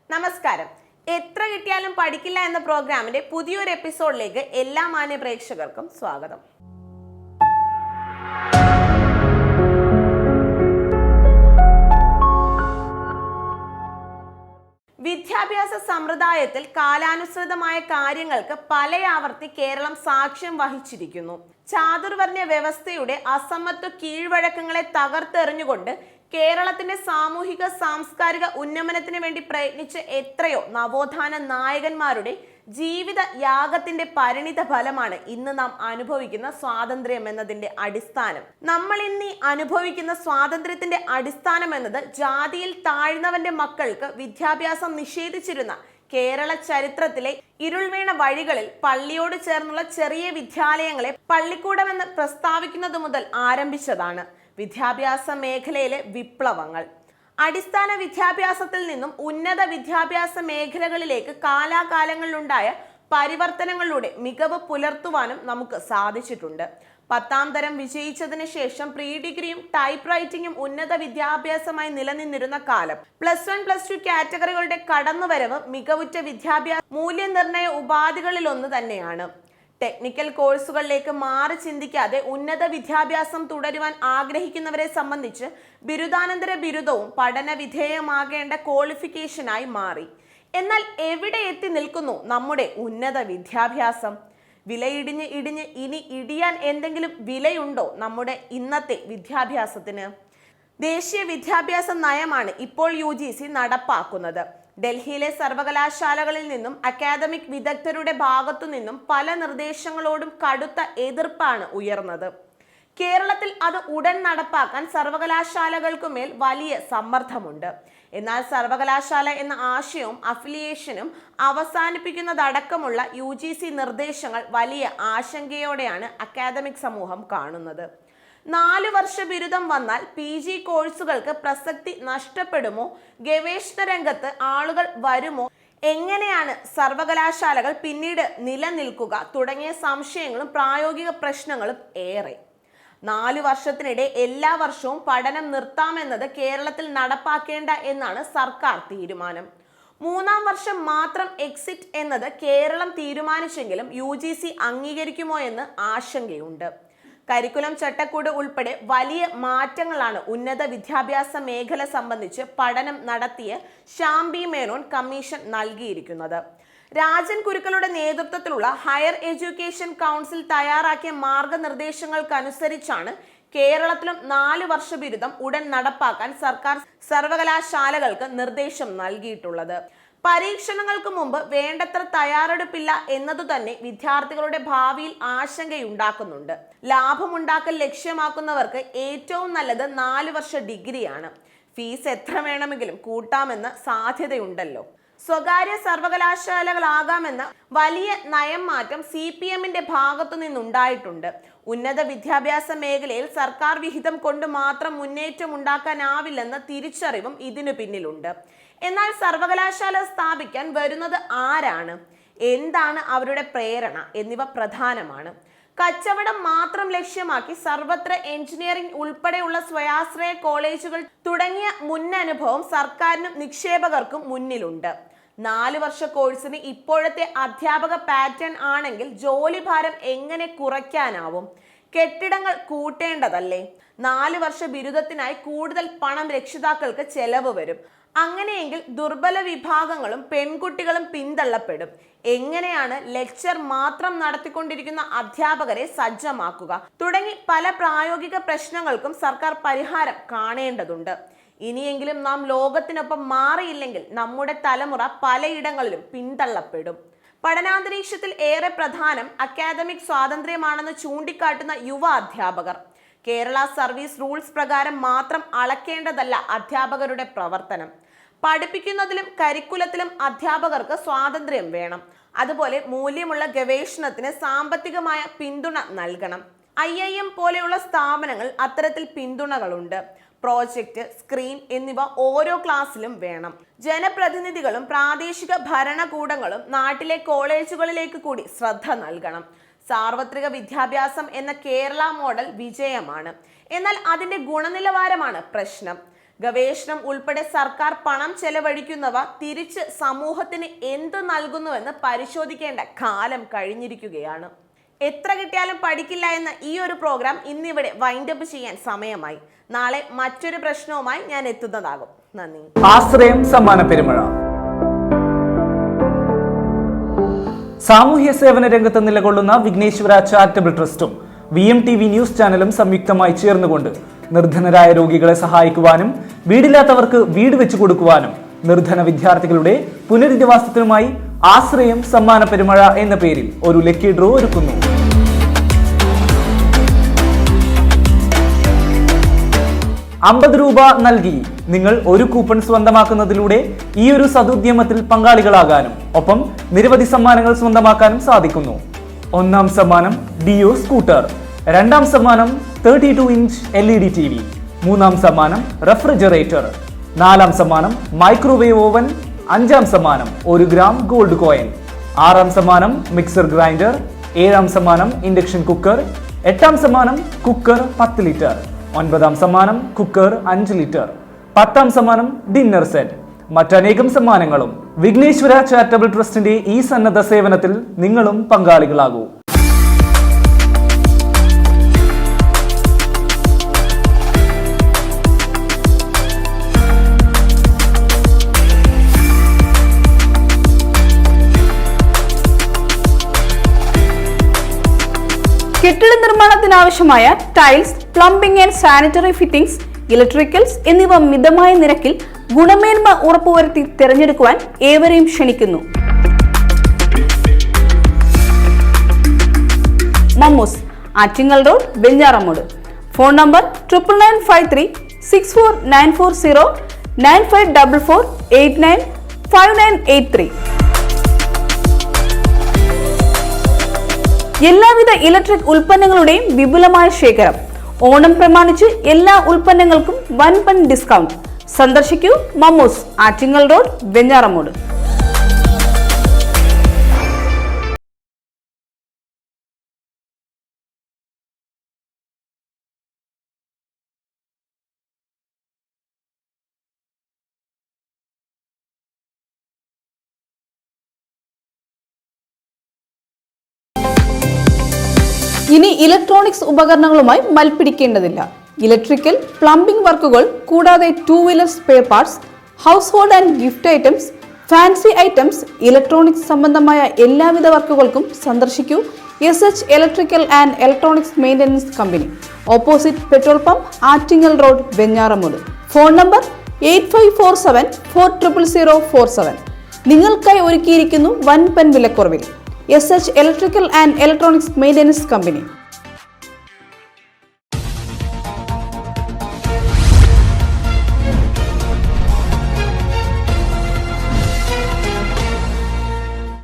നമസ്കാരം. എത്ര കിട്ടിയാലും പഠിക്കില്ല എന്ന പ്രോഗ്രാമിന്റെ പുതിയൊരു എപ്പിസോഡിലേക്ക് എല്ലാ മാന്യ പ്രേക്ഷകർക്കും സ്വാഗതം. വിദ്യാഭ്യാസ സമ്പ്രദായത്തിൽ കാലാനുസൃതമായ കാര്യങ്ങൾക്ക് പലയാവർത്തി കേരളം സാക്ഷ്യം വഹിച്ചിരിക്കുന്നു. ചാതുർവർണ്ണ വ്യവസ്ഥയുടെ അസമത്വ കീഴ്വഴക്കങ്ങളെ തകർത്തെറിഞ്ഞുകൊണ്ട് കേരളത്തിന്റെ സാമൂഹിക സാംസ്കാരിക ഉന്നമനത്തിന് വേണ്ടി പ്രയത്നിച്ച എത്രയോ നവോത്ഥാന നായകന്മാരുടെ ജീവിത യാഗത്തിന്റെ പരിണിത ഫലമാണ് ഇന്ന് നാം അനുഭവിക്കുന്ന സ്വാതന്ത്ര്യം എന്നതിന്റെ അടിസ്ഥാനം. നമ്മൾ ഇന്ന് അനുഭവിക്കുന്ന സ്വാതന്ത്ര്യത്തിന്റെ അടിസ്ഥാനം എന്നത് ജാതിയിൽ താഴ്ന്നവന്റെ മക്കൾക്ക് വിദ്യാഭ്യാസം നിഷേധിച്ചിരുന്ന കേരള ചരിത്രത്തിലെ ഇരുൾവീണ വഴികളിൽ പള്ളിയോട് ചേർന്നുള്ള ചെറിയ വിദ്യാലയങ്ങളെ പള്ളിക്കൂടമെന്ന് പ്രസ്താവിക്കുന്നത് മുതൽ ആരംഭിച്ചതാണ് വിദ്യാഭ്യാസ മേഖലയിലെ വിപ്ലവങ്ങൾ. അടിസ്ഥാന വിദ്യാഭ്യാസത്തിൽ നിന്നും ഉന്നത വിദ്യാഭ്യാസ മേഖലകളിലേക്ക് കാലാകാലങ്ങളിലുണ്ടായ പരിവർത്തനങ്ങളിലൂടെ മികവ് പുലർത്തുവാനും നമുക്ക് സാധിച്ചിട്ടുണ്ട്. 10ാം തരം വിജയിച്ചതിന് ശേഷം പ്രീ ഡിഗ്രിയും ടൈപ്പ് റൈറ്റിംഗും ഉന്നത വിദ്യാഭ്യാസമായി നിലനിന്നിരുന്ന കാലം. +1 +2 കാറ്റഗറികളുടെ കടന്നുവരവ് മികവുറ്റ വിദ്യാഭ്യാസ മൂല്യനിർണയ ഉപാധികളിലൊന്ന് തന്നെയാണ്. ടെക്നിക്കൽ കോഴ്സുകളിലേക്ക് മാറി ചിന്തിക്കാതെ ഉന്നത വിദ്യാഭ്യാസം തുടരുവാൻ ആഗ്രഹിക്കുന്നവരെ സംബന്ധിച്ച് ബിരുദാനന്തര ബിരുദവും പഠന വിധേയമാകേണ്ട ക്വാളിഫിക്കേഷനായി മാറി. എന്നാൽ എവിടെ എത്തി നിൽക്കുന്നു നമ്മുടെ ഉന്നത വിദ്യാഭ്യാസം? വിലയിടിഞ്ഞ് ഇനി ഇടിയാൻ എന്തെങ്കിലും വിലയുണ്ടോ നമ്മുടെ ഇന്നത്തെ വിദ്യാഭ്യാസത്തിന്? ദേശീയ വിദ്യാഭ്യാസ നയമാണ് ഇപ്പോൾ UGC നടപ്പാക്കുന്നത്. ഡൽഹിയിലെ സർവകലാശാലകളിൽ നിന്നും അക്കാദമിക് വിദഗ്ധരുടെ ഭാഗത്തു നിന്നും പല നിർദ്ദേശങ്ങളോടും കടുത്ത എതിർപ്പാണ് ഉയർന്നത്. കേരളത്തിൽ അത് ഉടൻ നടപ്പാക്കാൻ സർവകലാശാലകൾക്കുമേൽ വലിയ സമ്മർദ്ദമുണ്ട്. എന്നാൽ സർവകലാശാല എന്ന ആശയവും അഫിലിയേഷനും അവസാനിപ്പിക്കുന്നതടക്കമുള്ള UGC നിർദ്ദേശങ്ങൾ വലിയ ആശങ്കയോടെയാണ് അക്കാദമിക് സമൂഹം കാണുന്നത്. 4 വർഷ ബിരുദം വന്നാൽ PG കോഴ്സുകൾക്ക് പ്രസക്തി നഷ്ടപ്പെടുമോ? ഗവേഷണ രംഗത്ത് ആളുകൾ വരുമോ? എങ്ങനെയാണ് സർവകലാശാലകൾ പിന്നീട് നിലനിൽക്കുക? തുടങ്ങിയ സംശയങ്ങളും പ്രായോഗിക പ്രശ്നങ്ങളും ഏറെ. 4 വർഷത്തിനിടെ എല്ലാ വർഷവും പഠനം നിർത്താമെന്നത് കേരളത്തിൽ നടപ്പാക്കേണ്ട എന്നാണ് സർക്കാർ തീരുമാനം. 3ാം വർഷം മാത്രം എക്സിറ്റ് എന്നത് കേരളം തീരുമാനിച്ചെങ്കിലും UGC അംഗീകരിക്കുമോ എന്ന് ആശങ്കയുണ്ട്. കരിക്കുലം ചട്ടക്കൂട് ഉൾപ്പെടെ വലിയ മാറ്റങ്ങളാണ് ഉന്നത വിദ്യാഭ്യാസ മേഖല സംബന്ധിച്ച് പഠനം നടത്തിയ ശ്യാം മേനോൻ കമ്മീഷൻ നൽകിയിരിക്കുന്നത്. രാജൻ കുരുക്കളുടെ നേതൃത്വത്തിലുള്ള ഹയർ എഡ്യൂക്കേഷൻ കൗൺസിൽ തയ്യാറാക്കിയ മാർഗനിർദ്ദേശങ്ങൾക്കനുസരിച്ചാണ് കേരളത്തിലും 4 വർഷ ബിരുദം ഉടൻ നടപ്പാക്കാൻ സർക്കാർ സർവകലാശാലകൾക്ക് നിർദ്ദേശം നൽകിയിട്ടുള്ളത്. പരീക്ഷണങ്ങൾക്ക് മുമ്പ് വേണ്ടത്ര തയ്യാറെടുപ്പില്ല എന്നതു തന്നെ വിദ്യാർത്ഥികളുടെ ഭാവിയിൽ ആശങ്കയുണ്ടാക്കുന്നുണ്ട്. ലാഭമുണ്ടാക്കൽ ലക്ഷ്യമാക്കുന്നവർക്ക് ഏറ്റവും നല്ലത് 4 വർഷ ഡിഗ്രിയാണ്. ഫീസ് എത്ര വേണമെങ്കിലും കൂട്ടാമെന്ന സാധ്യതയുണ്ടല്ലോ. സ്വകാര്യ സർവകലാശാലകളാകാമെന്ന വലിയ നയം മാറ്റം CPMന്റെ ഭാഗത്തു നിന്നുണ്ടായിട്ടുണ്ട്. ഉന്നത വിദ്യാഭ്യാസ മേഖലയിൽ സർക്കാർ വിഹിതം കൊണ്ട് മാത്രം മുന്നേറ്റം ഉണ്ടാക്കാനാവില്ലെന്ന തിരിച്ചറിവും ഇതിനു പിന്നിലുണ്ട്. എന്നാൽ സർവകലാശാല സ്ഥാപിക്കാൻ വരുന്നത് ആരാണ്, എന്താണ് അവരുടെ പ്രേരണ എന്നിവ പ്രധാനമാണ്. കച്ചവടം മാത്രം ലക്ഷ്യമാക്കി സർവത്ര എഞ്ചിനീയറിംഗ് ഉൾപ്പെടെയുള്ള സ്വയാശ്രയ കോളേജുകൾ തുടങ്ങിയ മുന്നനുഭവം സർക്കാരിനും നിക്ഷേപകർക്കും മുന്നിലുണ്ട്. 4 വർഷ കോഴ്സിന് ഇപ്പോഴത്തെ അധ്യാപക പാറ്റേൺ ആണെങ്കിൽ ജോലി ഭാരം എങ്ങനെ കുറയ്ക്കാനാവും? കെട്ടിടങ്ങൾ കൂട്ടേണ്ടതല്ലേ? 4 വർഷ ബിരുദത്തിനായി കൂടുതൽ പണം രക്ഷിതാക്കൾക്ക് ചെലവ് വരും. അങ്ങനെയെങ്കിൽ ദുർബല വിഭാഗങ്ങളും പെൺകുട്ടികളും പിന്തള്ളപ്പെടും. എങ്ങനെയാണ് ലെക്ചർ മാത്രം നടത്തിക്കൊണ്ടിരിക്കുന്ന അധ്യാപകരെ സജ്ജമാക്കുക? തുടങ്ങി പല പ്രായോഗിക പ്രശ്നങ്ങൾക്കും സർക്കാർ പരിഹാരം കാണേണ്ടതുണ്ട്. ഇനിയെങ്കിലും നാം ലോകത്തിനൊപ്പം മാറിയില്ലെങ്കിൽ നമ്മുടെ തലമുറ പലയിടങ്ങളിലും പിന്തള്ളപ്പെടും. പഠനാന്തരീക്ഷത്തിൽ ഏറെ പ്രധാനം അക്കാദമിക് സ്വാതന്ത്ര്യമാണെന്ന് ചൂണ്ടിക്കാട്ടുന്ന യുവ അധ്യാപകർ. കേരള സർവീസ് റൂൾസ് പ്രകാരം മാത്രം അളക്കേണ്ടതല്ല അധ്യാപകരുടെ പ്രവർത്തനം. പഠിപ്പിക്കുന്നതിലും കരിക്കുലത്തിലും അധ്യാപകർക്ക് സ്വാതന്ത്ര്യം വേണം. അതുപോലെ മൂല്യമുള്ള ഗവേഷണത്തിന് സാമ്പത്തികമായ പിന്തുണ നൽകണം. IIM പോലെയുള്ള സ്ഥാപനങ്ങൾ അത്തരത്തിൽ പിന്തുണകളുണ്ട്. പ്രോജക്റ്റ്, സ്ക്രീൻ എന്നിവ ഓരോ ക്ലാസ്സിലും വേണം. ജനപ്രതിനിധികളും പ്രാദേശിക ഭരണകൂടങ്ങളും നാട്ടിലെ കോളേജുകളിലേക്ക് കൂടി ശ്രദ്ധ നൽകണം. സാർവത്രിക വിദ്യാഭ്യാസം എന്ന കേരള മോഡൽ വിജയമാണ്. എന്നാൽ അതിന്റെ ഗുണനിലവാരമാണ് പ്രശ്നം. ഗവേഷണം ഉൾപ്പെടെ സർക്കാർ പണം ചെലവഴിക്കുന്നവ തിരിച്ച് സമൂഹത്തിന് എന്ത് നൽകുന്നുവെന്ന് പരിശോധിക്കേണ്ട കാലം കഴിഞ്ഞിരിക്കുകയാണ്. എത്ര കിട്ടിയാലും പഠിക്കില്ല എന്ന ഈ ഒരു പ്രോഗ്രാം ഇന്നിവിടെ വൈൻഡപ്പ് ചെയ്യാൻ സമയമായി. നാളെ മറ്റൊരു പ്രശ്നവുമായി ഞാൻ എത്തുന്നതാകും. നന്ദി. ആശ്രയം സമ്മാന പെരുമഴ. സാമൂഹ്യ സേവന രംഗത്ത് നിലകൊള്ളുന്ന വിഘ്നേശ്വര ചാരിറ്റബിൾ ട്രസ്റ്റും VMTV ന്യൂസ് ചാനലും സംയുക്തമായി ചേർന്നുകൊണ്ട് നിർധനരായ രോഗികളെ സഹായിക്കുവാനും വീടില്ലാത്തവർക്ക് വീട് വെച്ചു കൊടുക്കുവാനും നിർധന വിദ്യാർത്ഥികളുടെ പുനരധിവാസത്തിനുമായി ആശ്രയം സമ്മാന പെരുമഴ എന്ന പേരിൽ ഒരു ലക്കി ഡ്രോ ഒരുക്കുന്നു. ₹50 നൽകി നിങ്ങൾ ഒരു കൂപ്പൺ സ്വന്തമാക്കുന്നതിലൂടെ ഈ ഒരു സദുദ്യമത്തിൽ പങ്കാളികളാകാനും ഒപ്പം നിരവധി സമ്മാനങ്ങൾ സ്വന്തമാക്കാനും സാധിക്കുന്നു. ഒന്നാം സമ്മാനം ഡിയോ സ്കൂട്ടർ, രണ്ടാം സമ്മാനം 32 ഇഞ്ച് LED TV, മൂന്നാം സമ്മാനം റെഫ്രിജറേറ്റർ, നാലാം സമ്മാനം മൈക്രോവേവ് ഓവൻ, അഞ്ചാം സമ്മാനം 1 ഗ്രാം ഗോൾഡ് കോയിൻ, ആറാം സമ്മാനം മിക്സർ ഗ്രൈൻഡർ, ഏഴാം സമ്മാനം ഇൻഡക്ഷൻ കുക്കർ, എട്ടാം സമ്മാനം കുക്കർ 10 ലിറ്റർ, ഒൻപതാം സമ്മാനം കുക്കർ 5 ലിറ്റർ, പത്താം സമ്മാനം ഡിന്നർ സെറ്റ്, മറ്റനേകം സമ്മാനങ്ങളും. വിഘ്നേശ്വര ചാരിറ്റബിൾ ട്രസ്റ്റിന്റെ ഈ സന്നദ്ധ സേവനത്തിൽ നിങ്ങളും പങ്കാളികളാകൂ. കെട്ടിട നിർമ്മാണത്തിനാവശ്യമായ tiles, plumbing and sanitary fittings, electricals എന്നിവ മിതമായ നിരക്കിൽ ഗുണമേന്മ ഉറപ്പുവരുത്തി തിരഞ്ഞെടുക്കുവാൻ ഏവരെയും ക്ഷണിക്കുന്നു. Mammoos, Attingal road, Venjaramoodu. Phone number 9993649440 9544895983. എല്ലാവിധ ഇലക്ട്രിക് ഉൽപ്പന്നങ്ങളുടെയും വിപുലമായ ശേഖരം. ഓണം പ്രമാണിച്ച് എല്ലാ ഉൽപ്പന്നങ്ങൾക്കും വൻപൻ ഡിസ്കൗണ്ട്. സന്ദർശിക്കൂ മമ്മൂസ്, ആറ്റിങ്ങൽ റോഡ്, വെഞ്ഞാറമൂട്. ഇനി ഇലക്ട്രോണിക്സ് ഉപകരണങ്ങളുമായി മൽപ്പിടിക്കേണ്ടതില്ല. ഇലക്ട്രിക്കൽ, പ്ലംബിംഗ് വർക്കുകൾ കൂടാതെ 2 wheeler spare parts, house hold and gift items, fancy items, electronics സംബന്ധമായ എല്ലാവിധ വർക്കുകൾക്കും സന്ദർശിക്കൂ SH electrical and electronics maintenance company, opposite petrol pump, Attingal road, Venjaramoodu. Phone number 8547400047. നിങ്ങൾക്കായി ഒരുക്കിയിരിക്കുന്നു വൻപൻ വിലക്കുറവിൽ SH electrical and electronics maintenance company.